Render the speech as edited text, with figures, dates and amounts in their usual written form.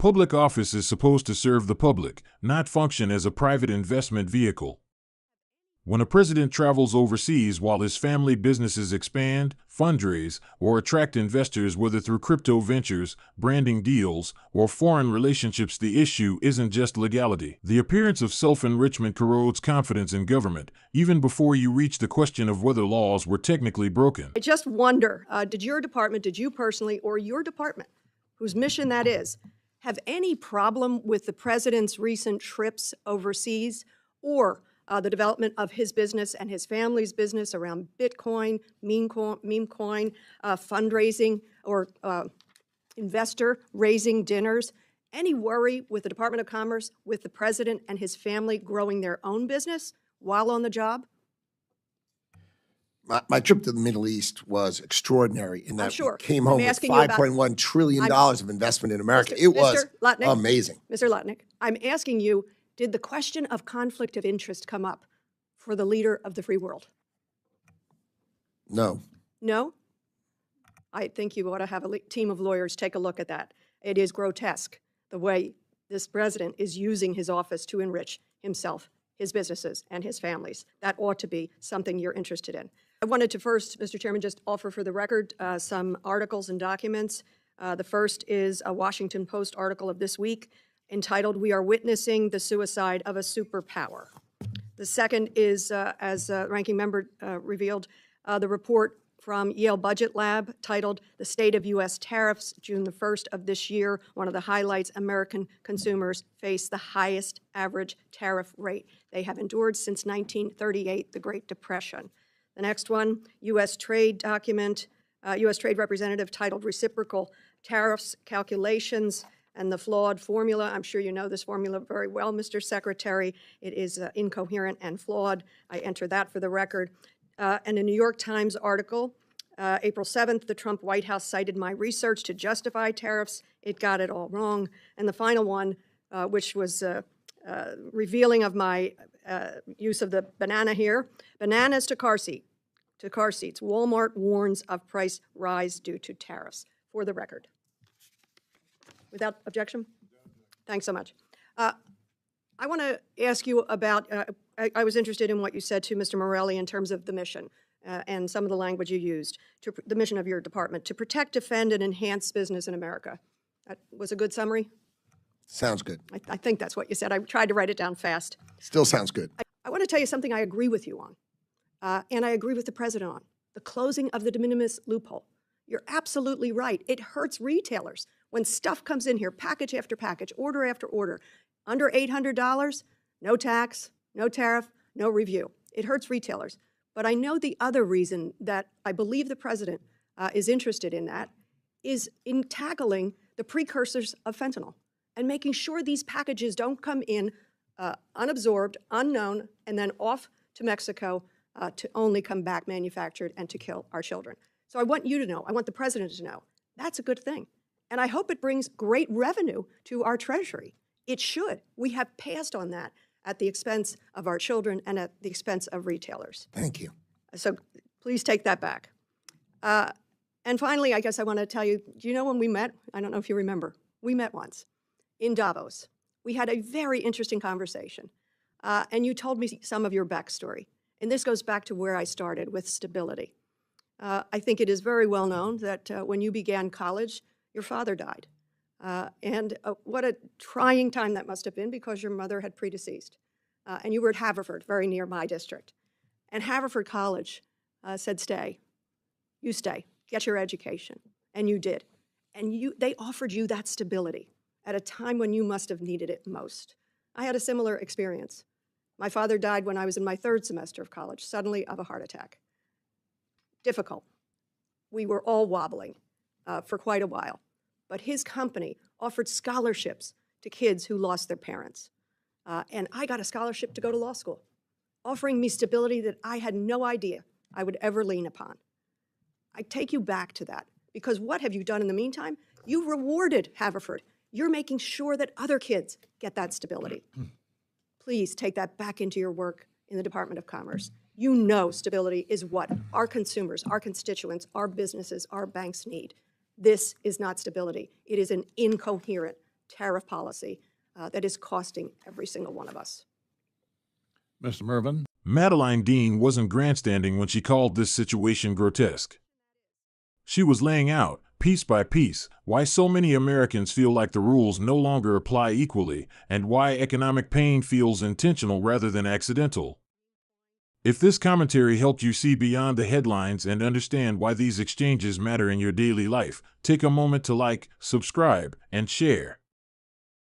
Public office is supposed to serve the public, not function as a private investment vehicle. When a president travels overseas while his family businesses expand, fundraise, or attract investors, whether through crypto ventures, branding deals, or foreign relationships, the issue isn't just legality. The appearance of self-enrichment corrodes confidence in government, even before you reach the question of whether laws were technically broken. I just wonder, did you personally, or your department, whose mission that is, have any problem with the president's recent trips overseas, or the development of his business and his family's business around Bitcoin, meme coin, fundraising, or investor raising dinners? Any worry with the Department of Commerce, with the president and his family growing their own business while on the job? My trip to the Middle East was extraordinary in that we came home with $5.1 trillion of investment in America. It was amazing. Mr. Lutnick, I'm asking you, did the question of conflict of interest come up for the leader of the free world? No. No? I think you ought to have a team of lawyers take a look at that. It is grotesque, the way this president is using his office to enrich himself, his businesses, and his families. That ought to be something you're interested in. I wanted to first, Mr. Chairman, just offer for the record some articles and documents. The first is a Washington Post article of this week entitled, "We Are Witnessing the Suicide of a Superpower." The second is, as ranking member revealed, the report from Yale Budget Lab titled, "The State of U.S. Tariffs, June the 1st of this year." One of the highlights, American consumers face the highest average tariff rate they have endured since 1938, the Great Depression. The next one, U.S. Trade document, U.S. Trade Representative titled, "Reciprocal Tariffs Calculations and the Flawed Formula." I'm sure you know this formula very well, Mr. Secretary. It is incoherent and flawed. I enter that for the record. And a New York Times article, April 7th, the Trump White House cited my research to justify tariffs. It got it all wrong. And the final one, which was revealing of my use of the banana here, "Bananas to car seats. Walmart warns of price rise due to tariffs," for the record. Without objection? Thanks so much. I want to ask you about, I was interested in what you said to Mr. Morelli in terms of the mission and some of the language you used, the mission of your department, to protect, defend, and enhance business in America. That was a good summary? Sounds good. I think that's what you said. I tried to write it down fast. Still sounds good. I want to tell you something I agree with you on, and I agree with the president on, the closing of the de minimis loophole. You're absolutely right. It hurts retailers when stuff comes in here, package after package, order after order, under $800, no tax, no tariff, no review. It hurts retailers. But I know the other reason that I believe the president is interested in that is in tackling the precursors of fentanyl and making sure these packages don't come in unabsorbed, unknown, and then off to Mexico to only come back manufactured and to kill our children. So I want you to know, I want the president to know, that's a good thing. And I hope it brings great revenue to our Treasury. It should. We have passed on that at the expense of our children and at the expense of retailers. Thank you. So please take that back. And finally, I guess I want to tell you, do you know when we met? I don't know if you remember. We met once in Davos. We had a very interesting conversation. And you told me some of your backstory. And this goes back to where I started with stability. I think it is very well known that when you began college, your father died. And what a trying time that must have been, because your mother had predeceased. And you were at Haverford, very near my district. And Haverford College said, stay. You stay. Get your education. And you did. And they offered you that stability at a time when you must have needed it most. I had a similar experience. My father died when I was in my 3rd semester of college, suddenly of a heart attack. Difficult. We were all wobbling for quite a while. But his company offered scholarships to kids who lost their parents. And I got a scholarship to go to law school, offering me stability that I had no idea I would ever lean upon. I take you back to that, because what have you done in the meantime? You rewarded Haverford. You're making sure that other kids get that stability. Please take that back into your work in the Department of Commerce. You know stability is what our consumers, our constituents, our businesses, our banks need. This is not stability. It is an incoherent tariff policy that is costing every single one of us. Mr. Mervyn? Madeleine Dean wasn't grandstanding when she called this situation grotesque. She was laying out, piece by piece, why so many Americans feel like the rules no longer apply equally, and why economic pain feels intentional rather than accidental. If this commentary helped you see beyond the headlines and understand why these exchanges matter in your daily life, take a moment to like, subscribe, and share.